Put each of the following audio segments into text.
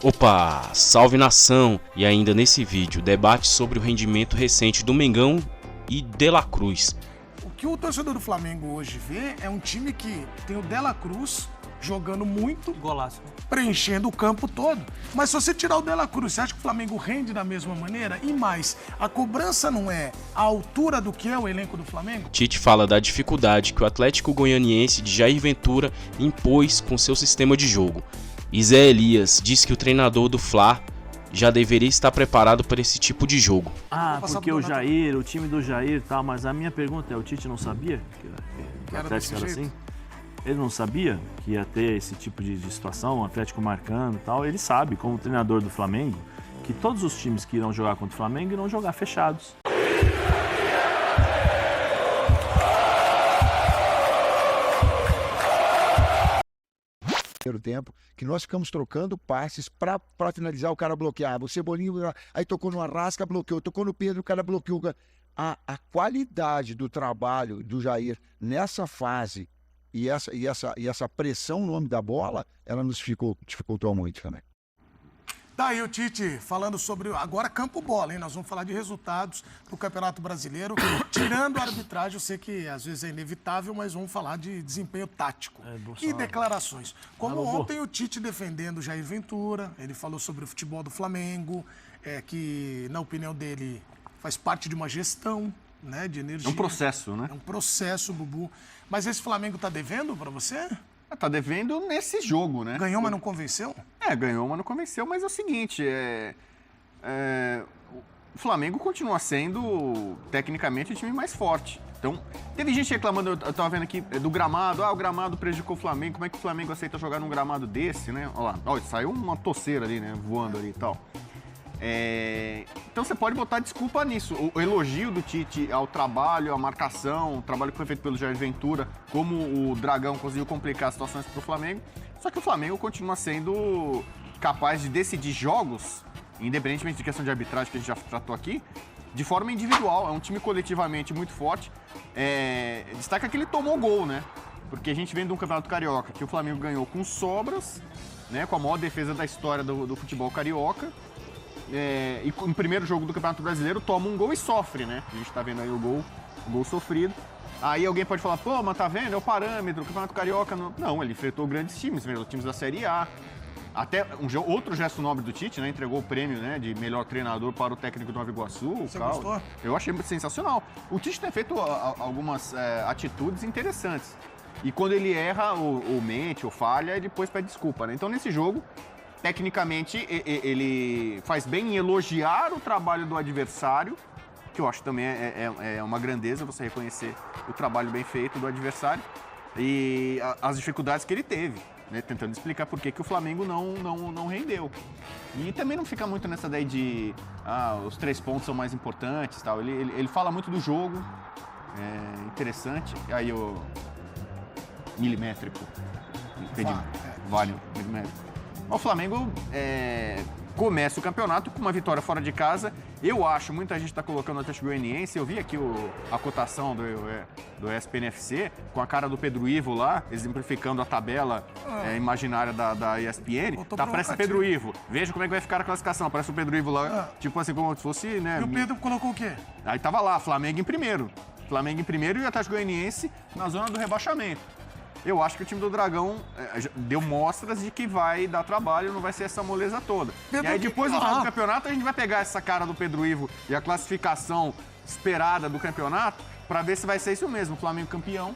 Opa, salve nação! E ainda nesse vídeo, debate sobre o rendimento recente do Mengão e De La Cruz. O que o torcedor do Flamengo hoje vê é um time que tem o De La Cruz jogando muito, Golaço. preenchendo o campo todo. Mas se você tirar o De La Cruz, você acha que o Flamengo rende da mesma maneira? E mais, a cobrança não é a altura do que é o elenco do Flamengo? Tite fala da dificuldade que o Atlético Goianiense de Jair Ventura impôs com seu sistema de jogo. E Zé Elias diz que o treinador do Fla já deveria estar preparado para esse tipo de jogo. Porque o Jair, o time do Jair e tal, mas a minha pergunta é, o Tite não sabia que o Era Atlético desse era jeito? assim? Ele não sabia que ia ter esse tipo de situação, o Atlético marcando e tal. Ele sabe, como treinador do Flamengo, que todos os times que irão jogar contra o Flamengo irão jogar fechados. Primeiro tempo, que nós ficamos trocando passes para finalizar, o cara bloqueava. O Cebolinha, aí tocou no Arrasca, bloqueou. Tocou no Pedro, o cara bloqueou. A qualidade do trabalho do Jair nessa fase e essa pressão no nome da bola, ela nos dificultou muito também. Daí o Tite falando sobre agora campo bola, hein? Nós vamos falar de resultados do Campeonato Brasileiro, tirando a arbitragem, eu sei que às vezes é inevitável, mas vamos falar de desempenho tático e declarações. Como ontem o Tite defendendo o Jair Ventura, ele falou sobre o futebol do Flamengo, que na opinião dele faz parte de uma gestão, né, de energia. É um processo, né? É um processo, Bubu. Mas esse Flamengo tá devendo para você? Tá devendo nesse jogo, né? Ganhou, mas não convenceu? Ganhou, mas não convenceu. Mas é o seguinte, o Flamengo continua sendo, tecnicamente, o time mais forte. Então, teve gente reclamando, eu tava vendo aqui, do gramado. O gramado prejudicou o Flamengo. Como é que o Flamengo aceita jogar num gramado desse, né? Olha lá, saiu uma toceira ali, né? Voando ali e tal. Então você pode botar desculpa nisso. O elogio do Tite ao trabalho, à marcação, o trabalho que foi feito pelo Jair Ventura, como o Dragão conseguiu complicar as situações para o Flamengo. Só que o Flamengo continua sendo capaz de decidir jogos, independentemente de questão de arbitragem que a gente já tratou aqui, de forma individual. É um time coletivamente muito forte. Destaca que ele tomou gol, né? Porque a gente vem de um Campeonato Carioca que o Flamengo ganhou com sobras, né? Com a maior defesa da história do futebol carioca. E no primeiro jogo do Campeonato Brasileiro toma um gol e sofre, né? A gente tá vendo aí o gol sofrido. Aí alguém pode falar, pô, mas tá vendo? É o parâmetro, o Campeonato Carioca... Não, ele enfrentou grandes times, times da Série A. Até outro gesto nobre do Tite, né? Entregou o prêmio, né, de melhor treinador para o técnico do Nova Iguaçu. Você gostou? Eu achei sensacional. O Tite tem feito algumas atitudes interessantes. E quando ele erra, ou mente, ou falha, ele depois pede desculpa, né? Então nesse jogo... Tecnicamente, ele faz bem em elogiar o trabalho do adversário, que eu acho também é uma grandeza você reconhecer o trabalho bem feito do adversário e as dificuldades que ele teve, né, tentando explicar por que o Flamengo não rendeu. E também não fica muito nessa ideia de os 3 pontos são mais importantes, tal. Ele fala muito do jogo, interessante. Aí o milimétrico, vale milimétrico. O Flamengo começa o campeonato com uma vitória fora de casa. Eu acho, muita gente está colocando o Atlético Goianiense. Eu vi aqui a cotação do ESPN-FC, com a cara do Pedro Ivo lá, exemplificando a tabela imaginária da ESPN. Tá, parece Pedro Ivo. Veja como é que vai ficar a classificação. Parece o Pedro Ivo lá, tipo assim, como se fosse, né? E o Pedro colocou o quê? Aí tava lá, Flamengo em primeiro. Flamengo em primeiro e o Atlético Goianiense na zona do rebaixamento. Eu acho que o time do Dragão deu mostras de que vai dar trabalho, não vai ser essa moleza toda. E aí depois no final do campeonato a gente vai pegar essa cara do Pedro Ivo e a classificação esperada do campeonato para ver se vai ser isso mesmo, o Flamengo campeão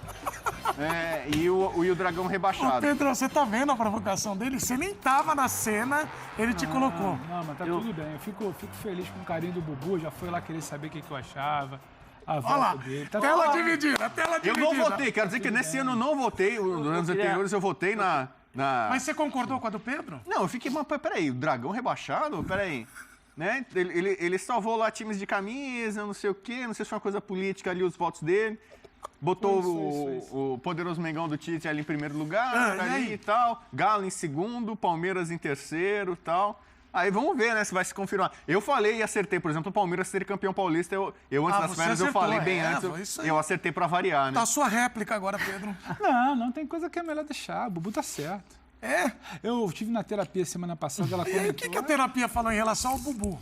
e o Dragão rebaixado. Ô Pedro, você tá vendo a provocação dele? Você nem tava na cena, ele te colocou. Não, mas tá tudo bem. Eu fico feliz com o carinho do Bubu, já foi lá querer saber o que eu achava. A volta dele. Tá tela dividida, tela dividida. Eu não votei, quero dizer que nesse ano eu não votei, nos anos anteriores eu votei na... Mas você concordou com a do Pedro? Não, eu fiquei, mas peraí, o Dragão rebaixado? Peraí. Né? Ele salvou lá times de camisa, não sei o quê, não sei se foi uma coisa política ali, os votos dele. Botou o poderoso Mengão do Tite ali em primeiro lugar, ali e tal. Galo em segundo, Palmeiras em terceiro e tal. Aí vamos ver, né, se vai se confirmar. Eu falei e acertei, por exemplo, o Palmeiras ser campeão paulista, eu antes das férias, eu falei bem antes, eu acertei pra variar, né? Tá a sua réplica agora, Pedro. Não tem coisa que é melhor deixar. O Bubu tá certo. Eu estive na terapia semana passada, ela comentou... O que a terapia falou em relação ao Bubu?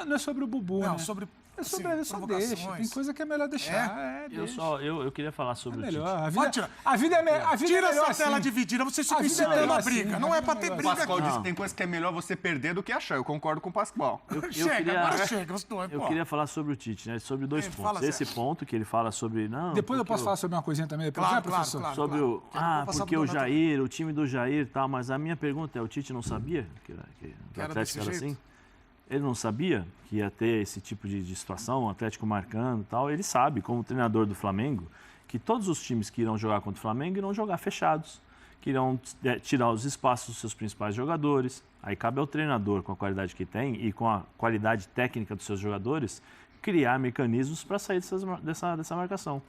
Não é sobre o Bubu, Não, né? sobre... É sobre assim, ele, só deixa. Tem coisa que é melhor deixar. Deixa. Eu queria falar sobre o Tite. Melhor. Pode tirar. A vida é melhor. Tira essa assim. tela dividida, você se A vida é incitando melhor a briga. assim, Não a é vida pra é ter melhor O briga Pascoal aqui. disse que tem coisa que é melhor você perder do que achar. Eu concordo com o Pascoal. Agora chega, os dois, Eu pô. queria falar sobre o Tite, né? Sobre dois Fala, pontos. Esse Zé. ponto que ele fala sobre... Não, Depois eu porque posso falar sobre uma coisinha também. Depois, Claro, né, professor? claro. sobre o... vou passar porque pro o Donato. Jair, o time do Jair e tal, mas a minha pergunta é, o Tite não sabia que o era Atlético desse era jeito? assim? Ele não sabia que ia ter esse tipo de situação, o Atlético marcando e tal. Ele sabe, como treinador do Flamengo, que todos os times que irão jogar contra o Flamengo irão jogar fechados, que irão tirar os espaços dos seus principais jogadores. Aí cabe ao treinador, com a qualidade que tem e com a qualidade técnica dos seus jogadores, criar mecanismos para sair dessa marcação.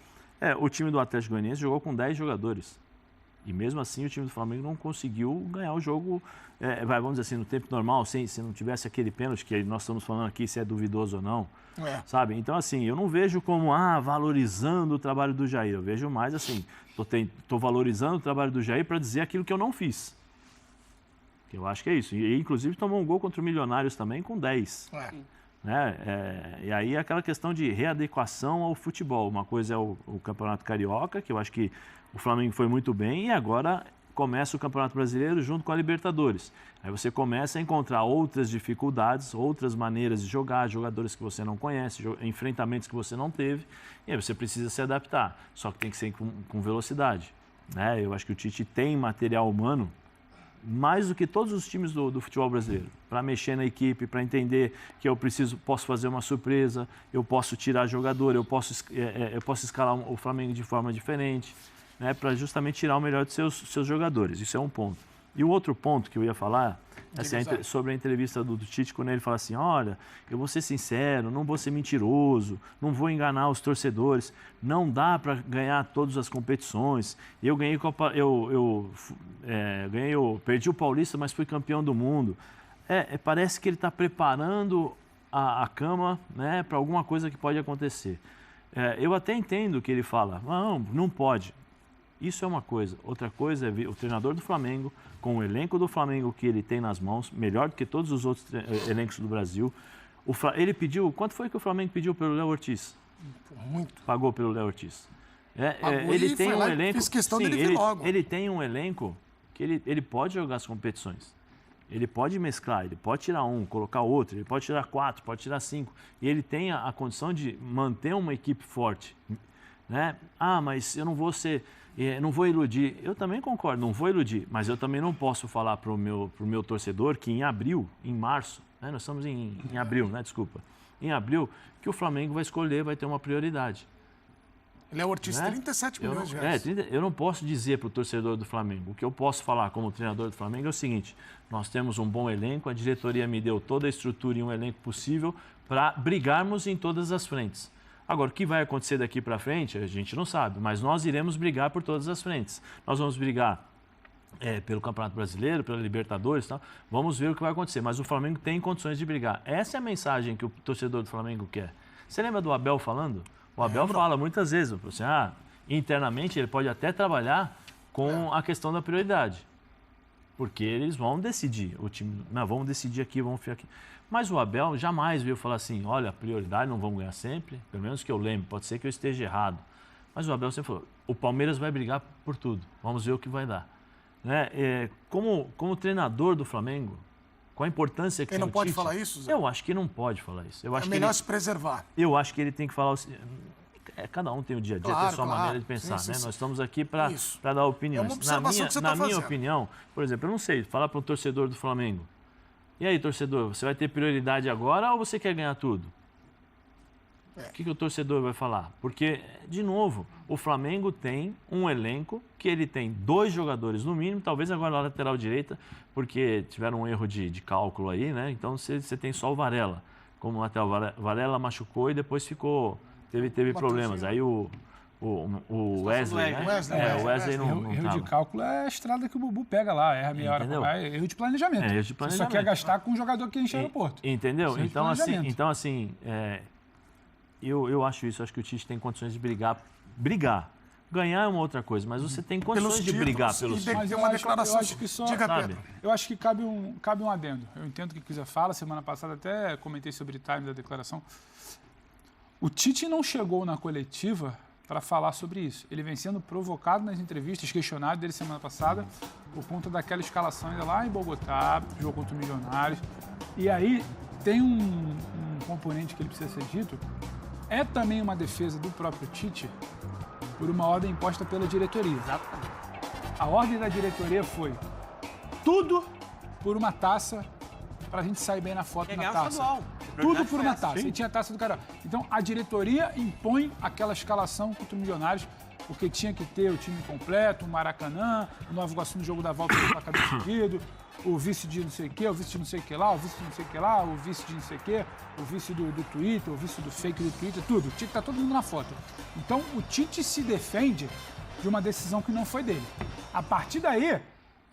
O time do Atlético Goianiense jogou com 10 jogadores. E mesmo assim o time do Flamengo não conseguiu ganhar o jogo, vamos dizer assim, no tempo normal, se não tivesse aquele pênalti que nós estamos falando aqui, se é duvidoso ou não, sabe? Então, assim, eu não vejo como, valorizando o trabalho do Jair. Eu vejo mais assim, estou valorizando o trabalho do Jair para dizer aquilo que eu não fiz. Eu acho que é isso. E inclusive tomou um gol contra o Milionários também com 10. E aí aquela questão de readequação ao futebol. Uma coisa é o Campeonato Carioca, que eu acho que o Flamengo foi muito bem, e agora começa o Campeonato Brasileiro junto com a Libertadores. Aí você começa a encontrar outras dificuldades, outras maneiras de jogar, jogadores que você não conhece, enfrentamentos que você não teve, e aí você precisa se adaptar. Só que tem que ser com velocidade. Eu acho que o Tite tem material humano mais do que todos os times do futebol brasileiro, para mexer na equipe, para entender que eu posso fazer uma surpresa, eu posso tirar jogador, eu posso escalar o Flamengo de forma diferente, para justamente tirar o melhor dos seus jogadores. Isso é um ponto. E o outro ponto que eu ia falar é sobre a entrevista do Tite, quando ele fala assim, olha, eu vou ser sincero, não vou ser mentiroso, não vou enganar os torcedores, não dá para ganhar todas as competições. Eu ganhei perdi o Paulista, mas fui campeão do mundo. Parece que ele está preparando a cama, para alguma coisa que pode acontecer. Eu até entendo que ele fala, não pode. Isso é uma coisa. Outra coisa é o treinador do Flamengo, com o elenco do Flamengo que ele tem nas mãos, melhor do que todos os outros elencos do Brasil. Ele pediu... Quanto foi que o Flamengo pediu pelo Léo Ortiz? Muito. Pagou pelo Léo Ortiz. Ele tem um elenco... Fiz questão dele vir logo. Ele tem um elenco que ele pode jogar as competições. Ele pode mesclar, ele pode tirar um, colocar outro, ele pode tirar 4, pode tirar 5. E ele tem a condição de manter uma equipe forte. Mas eu não vou não vou iludir. Eu também concordo, não vou iludir, mas eu também não posso falar para o meu torcedor que em março, nós estamos em abril, desculpa, em abril, que o Flamengo vai escolher, vai ter uma prioridade. Ele é o Ortiz, 37 milhões de reais. Eu não posso dizer para o torcedor do Flamengo. O que eu posso falar como treinador do Flamengo é o seguinte, nós temos um bom elenco, a diretoria me deu toda a estrutura e um elenco possível para brigarmos em todas as frentes. Agora, o que vai acontecer daqui para frente, a gente não sabe, mas nós iremos brigar por todas as frentes. Nós vamos brigar pelo Campeonato Brasileiro, pela Libertadores e tal. Vamos ver o que vai acontecer, mas o Flamengo tem condições de brigar. Essa é a mensagem que o torcedor do Flamengo quer. Você lembra do Abel falando? O Abel fala muitas vezes, assim, internamente ele pode até trabalhar com a questão da prioridade. Porque eles vão decidir, o time, vamos decidir aqui, vamos ficar aqui. Mas o Abel jamais veio falar assim, olha, prioridade não vamos ganhar sempre, pelo menos que eu lembre, pode ser que eu esteja errado. Mas o Abel sempre falou, o Palmeiras vai brigar por tudo, vamos ver o que vai dar. Como treinador do Flamengo, com a importância que ele tem não pode Tite, falar isso, Zé? Eu acho que não pode falar isso. Eu acho melhor se preservar. Eu acho que ele tem que falar... Cada um tem o dia a dia, tem a sua maneira de pensar, sim. Nós estamos aqui para dar opiniões. É uma observação que você na minha opinião, por exemplo, eu não sei, falar para um torcedor do Flamengo, e aí, torcedor, você vai ter prioridade agora ou você quer ganhar tudo? O que o torcedor vai falar? Porque, de novo, o Flamengo tem um elenco que ele tem 2 jogadores no mínimo, talvez agora na lateral direita, porque tiveram um erro de cálculo aí, Então você tem só o Varela. Como lateral, Varela machucou e depois teve problemas. Aí o Wesley, o Wesley não erro de cálculo é a estrada que o Bubu pega lá, erra meia hora. Erro de planejamento. Erro de planejamento. Você só quer gastar com um jogador que enche o aeroporto. Entendeu? Então, assim, eu acho isso. Acho que o Tite tem condições de brigar, Ganhar é uma outra coisa, mas você tem condições de brigar pelos Tem que Mas ter eu uma acho- declaração. eu acho que só- Diga, sabe? Pedro. Eu acho que cabe um adendo. Eu entendo o que o Kisa fala. Semana passada até comentei sobre o time da declaração. O Tite não chegou na coletiva para falar sobre isso. Ele vem sendo provocado nas entrevistas, questionado dele semana passada, por conta daquela escalação ainda lá em Bogotá, jogo contra o Milionários. E aí tem um componente que ele precisa ser dito. É também uma defesa do próprio Tite por uma ordem imposta pela diretoria. Exatamente. A ordem da diretoria foi tudo por uma taça para a gente sair bem na foto Quer na ganhar o taça. estadual. Tudo por uma Essa. taça. E tinha a taça do Carioca. Então, a diretoria impõe aquela escalação contra o Milionários, porque tinha que ter o time completo, o Maracanã, o Nova Iguaçu no jogo da volta com o placar decidido, o vice de não sei o quê, o vice de não sei o que lá, o vice de não sei o que lá, o vice de não sei o quê, o vice do Twitter, o vice do fake do Twitter, tudo. Tinha que estar todo mundo na foto. Então, o Tite se defende de uma decisão que não foi dele. A partir daí,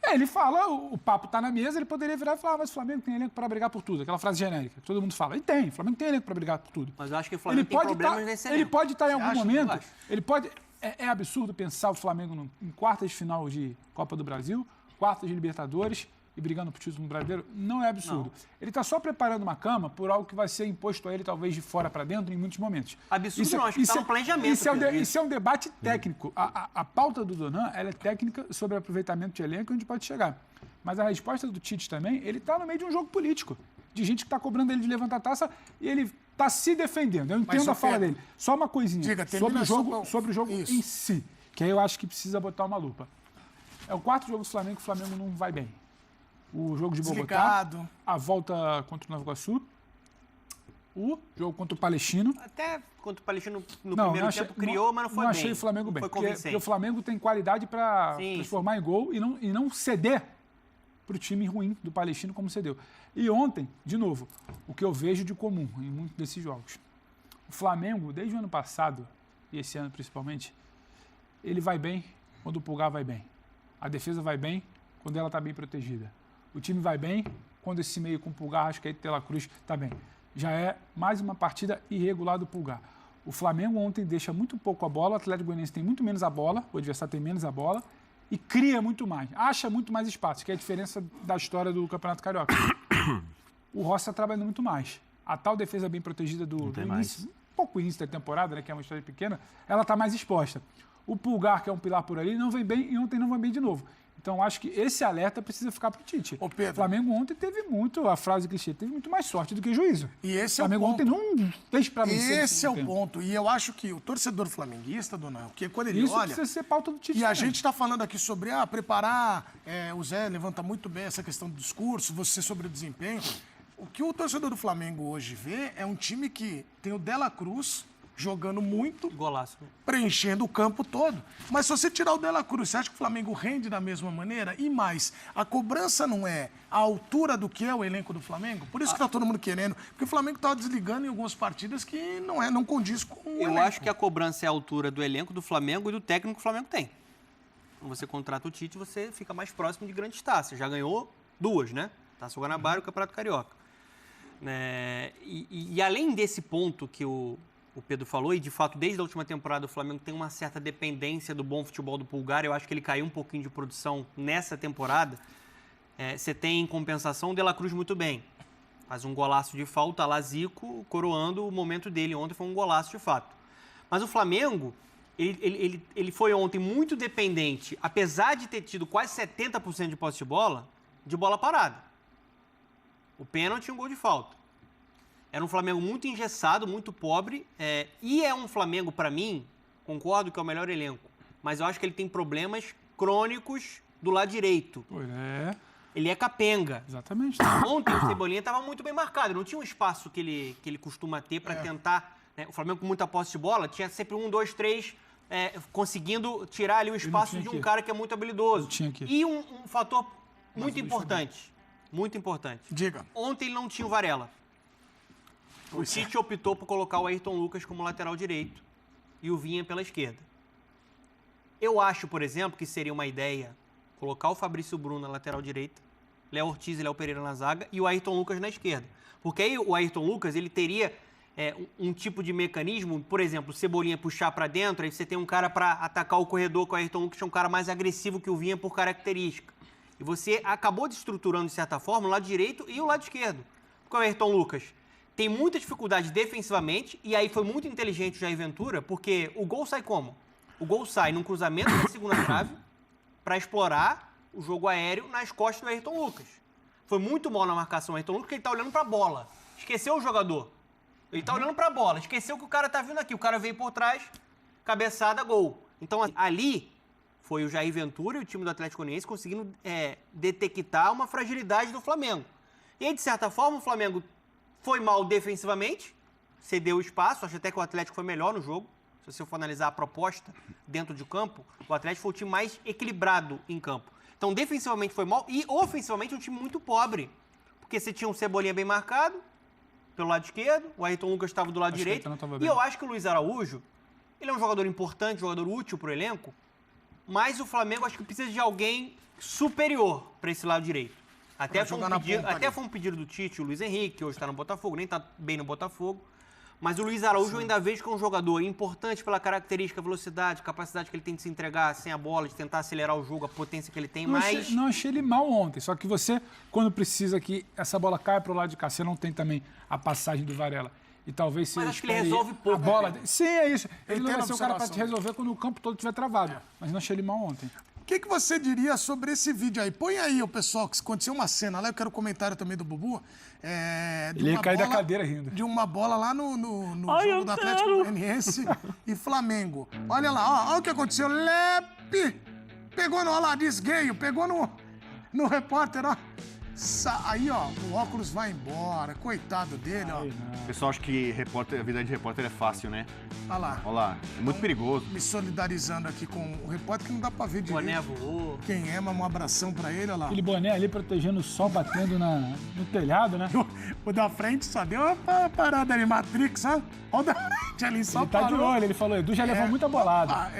ele fala, o papo tá na mesa, ele poderia virar e falar, mas o Flamengo tem elenco para brigar por tudo. Aquela frase genérica que todo mundo fala. E tem, o Flamengo tem elenco para brigar por tudo. Mas eu acho que o Flamengo tem problemas nesse Ele elenco. pode estar em algum acha? momento, Eu acho. ele pode... É absurdo pensar o Flamengo em quartas de final de Copa do Brasil, quartas de Libertadores e brigando por título brasileiro. Não é absurdo. Ele está só preparando uma cama por algo que vai ser imposto a ele, talvez, de fora para dentro, em muitos momentos. Absurdo não, acho que tá no planejamento, Pedro. Isso é um debate técnico. A pauta do Donan, ela é técnica sobre aproveitamento de elenco, onde pode chegar. Mas a resposta do Tite também, ele está no meio de um jogo político, de gente que está cobrando ele de levantar a taça e ele está se defendendo. Eu entendo a fala dele. Só uma coisinha Diga, sobre o jogo, só- sobre o jogo Isso. em si, que aí eu acho que precisa botar uma lupa. É o quarto jogo do Flamengo que o Flamengo não vai bem. O jogo de Bogotá, Desligado. a volta contra o Nova Iguaçu, o jogo contra o Palestino. Até contra o Palestino no Não, primeiro não achei- tempo criou, mas não foi não bem. achei o Flamengo Não bem, foi porque convincente. o Flamengo tem qualidade para Sim, transformar em gol e não ceder para o time ruim do Palestino como cedeu. E ontem, de novo, o que eu vejo de comum em muitos desses jogos. O Flamengo, desde o ano passado, e esse ano principalmente, ele vai bem quando o Pulgar vai bem. A defesa vai bem quando ela está bem protegida. O time vai bem quando esse meio com Pulgar, Arrascaeta e De La Cruz está bem. Já é mais uma partida irregular do Pulgar. O Flamengo ontem deixa muito pouco a bola, o Atlético Goianiense tem muito menos a bola, o adversário tem menos a bola e cria muito mais, acha muito mais espaço, que é a diferença da história do Campeonato Carioca. O Rossi está trabalhando muito mais. A tal defesa bem protegida do tem início, um pouco início da temporada, né, que é uma história pequena, ela está mais exposta. O Pulgar, que é um pilar por ali, não vem bem e ontem não vai bem de novo. Então, acho que esse alerta precisa ficar para o Tite. Ô, Pedro. O Flamengo ontem teve muito, a frase clichê, teve muito mais sorte do que juízo. E esse O é o Flamengo ponto. ontem não fez para vencer. no Esse é o segundo tempo. ponto. E eu acho que o torcedor flamenguista, Dona, que quando ele Isso olha... precisa ser pauta do Tite. E a também. gente está falando aqui sobre preparar, o Zé levanta muito bem essa questão do discurso, você sobre o desempenho. O que o torcedor do Flamengo hoje vê é um time que tem o De La Cruz jogando muito, Golaço. Né? preenchendo o campo todo. Mas se você tirar o De La Cruz, você acha que o Flamengo rende da mesma maneira? E mais, a cobrança não é a altura do que é o elenco do Flamengo? Por isso que está todo mundo querendo. Porque o Flamengo está desligando em algumas partidas que não condiz com o Eu elenco. acho que a cobrança é a altura do elenco do Flamengo e do técnico que o Flamengo tem. Quando você contrata o Tite, você fica mais próximo de grandes taças. Já ganhou 2, né? Taça Guanabara e o Campeonato Carioca. E além desse ponto que o Pedro falou, e de fato, desde a última temporada o Flamengo tem uma certa dependência do bom futebol do Pulgar, eu acho que ele caiu um pouquinho de produção nessa temporada. Você tem em compensação o De La Cruz muito bem. Faz um golaço de falta, Lazico, coroando o momento dele. Ontem foi um golaço de fato. Mas o Flamengo, ele foi ontem muito dependente, apesar de ter tido quase 70% de posse de bola parada. O pênalti e um gol de falta. Era um Flamengo muito engessado, muito pobre. E é um Flamengo, para mim, concordo que é o melhor elenco, mas eu acho que ele tem problemas crônicos do lado direito. Ele é capenga. Exatamente. Ontem o Cebolinha estava muito bem marcado, não tinha um espaço que ele costuma ter para tentar. Né? O Flamengo com muita posse de bola tinha sempre 1, 2, 3, conseguindo tirar ali o espaço de um cara que é muito habilidoso. E um fator muito importante. Muito importante. Diga. Ontem ele não tinha o Varela. O Tite optou por colocar o Ayrton Lucas como lateral direito e o Vinha pela esquerda. Eu acho, por exemplo, que seria uma ideia colocar o Fabrício Bruno na lateral direita, Léo Ortiz e Léo Pereira na zaga e o Ayrton Lucas na esquerda. Porque aí o Ayrton Lucas ele teria um tipo de mecanismo, por exemplo, o Cebolinha puxar para dentro, aí você tem um cara para atacar o corredor com o Ayrton Lucas, que é um cara mais agressivo que o Vinha por característica. E você acabou desestruturando, de certa forma, o lado direito e o lado esquerdo. Porque o Ayrton Lucas tem muita dificuldade defensivamente, e aí foi muito inteligente o Jair Ventura, porque o gol sai como? O gol sai num cruzamento da segunda trave para explorar o jogo aéreo nas costas do Ayrton Lucas. Foi muito mal na marcação do Ayrton Lucas, porque ele está olhando para a bola. Esqueceu o jogador. Ele está olhando para a bola. Esqueceu que o cara está vindo aqui. O cara veio por trás, cabeçada, gol. Então, ali foi o Jair Ventura e o time do Atlético Goianiense conseguindo detectar uma fragilidade do Flamengo. E aí, de certa forma, o Flamengo foi mal defensivamente, cedeu espaço, acho até que o Atlético foi melhor no jogo. Se você for analisar a proposta dentro de campo, o Atlético foi o time mais equilibrado em campo. Então, defensivamente foi mal e ofensivamente um time muito pobre. Porque você tinha um Cebolinha bem marcado pelo lado esquerdo, o Ayrton Lucas estava do lado direito. E eu acho que o Luiz Araújo, ele é um jogador importante, jogador útil para o elenco, mas o Flamengo acho que precisa de alguém superior para esse lado direito. Até foi um pedido do Tite, o Luiz Henrique, que hoje está no Botafogo, nem está bem no Botafogo. Mas o Luiz Araújo eu ainda vejo que é um jogador importante pela característica, velocidade, capacidade que ele tem de se entregar sem a bola, de tentar acelerar o jogo, a potência que ele tem, Não achei ele mal ontem, só que você, quando precisa que essa bola caia para o lado de cá, você não tem também a passagem do Varela. E talvez você Mas acho que ele resolve pouco. A bola. Sim, é isso. Ele não tem vai ser o cara para te observação. resolver quando o campo todo estiver travado. Mas não achei ele mal ontem. O que você diria sobre esse vídeo aí? Põe aí, o pessoal, que aconteceu uma cena lá, eu quero comentário também do Bubu. Ele ia cair da cadeira rindo. De uma bola lá no jogo do Atlético Goianiense e Flamengo. Olha lá, olha o que aconteceu. Lepe pegou no, olha lá, desgueio, pegou no repórter, ó. Aí, ó, o óculos vai embora. Coitado dele, ó. O pessoal acha que a vida de repórter é fácil, né? Olha lá. Olha lá, é muito perigoso. Me solidarizando aqui com o repórter, que não dá pra ver direito. Boné voou. Quem é, mas um abração pra ele, olha lá. Aquele boné ali protegendo o sol batendo no telhado, né? O da frente só deu uma parada ali, Matrix, ó. Olha o da frente ali, só Ele tá de parou. olho, ele falou, Edu já levou muita bolada.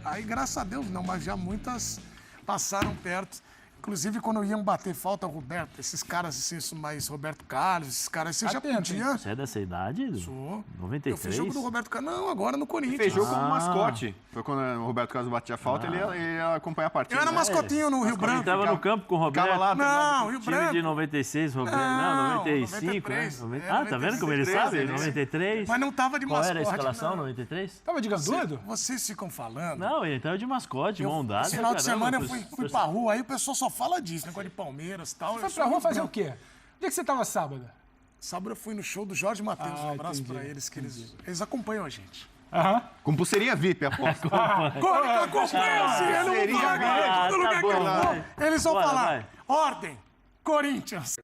Aí, graças a Deus, não, mas já muitas passaram perto. Inclusive, quando iam bater falta, Roberto, esses caras assim, mais Roberto Carlos, esses caras, você já podia... Você é dessa idade, Edu? Sou. 93? Eu fiz jogo do Roberto Carlos. Não, agora no Corinthians. Fez jogo como mascote. Foi quando o Roberto Carlos batia a falta, ele ia acompanhar a partida. Eu era mascotinho no Rio Ele Branco. tava no campo com o Roberto. Ficava lá, Não, Rio Time Branco. de 96, Roberto. Não, 95, 93. né? É, Ah, tá vendo como ele 93, sabe? né? 93. Mas não tava de Qual mascote. era a escalação, não. 93? Tava de gandudo? Vocês ficam falando. Não, ele tava de mascote, mão dada. Esse final de caramba, semana eu fui pra rua, aí o pessoal só fala disso, negócio de Palmeiras e tal. Você foi pra rua fazer o quê? Onde é que você tava sábado? Sábado eu fui no show do Jorge Matheus. Um abraço entendi, pra eles, que eles acompanham a gente. Aham. Com pulseirinha VIP, aposto. Acompanham sim, eu não vou falar. Todo lugar que eu vou, eles vão Bora, falar. vai. Ordem, Corinthians.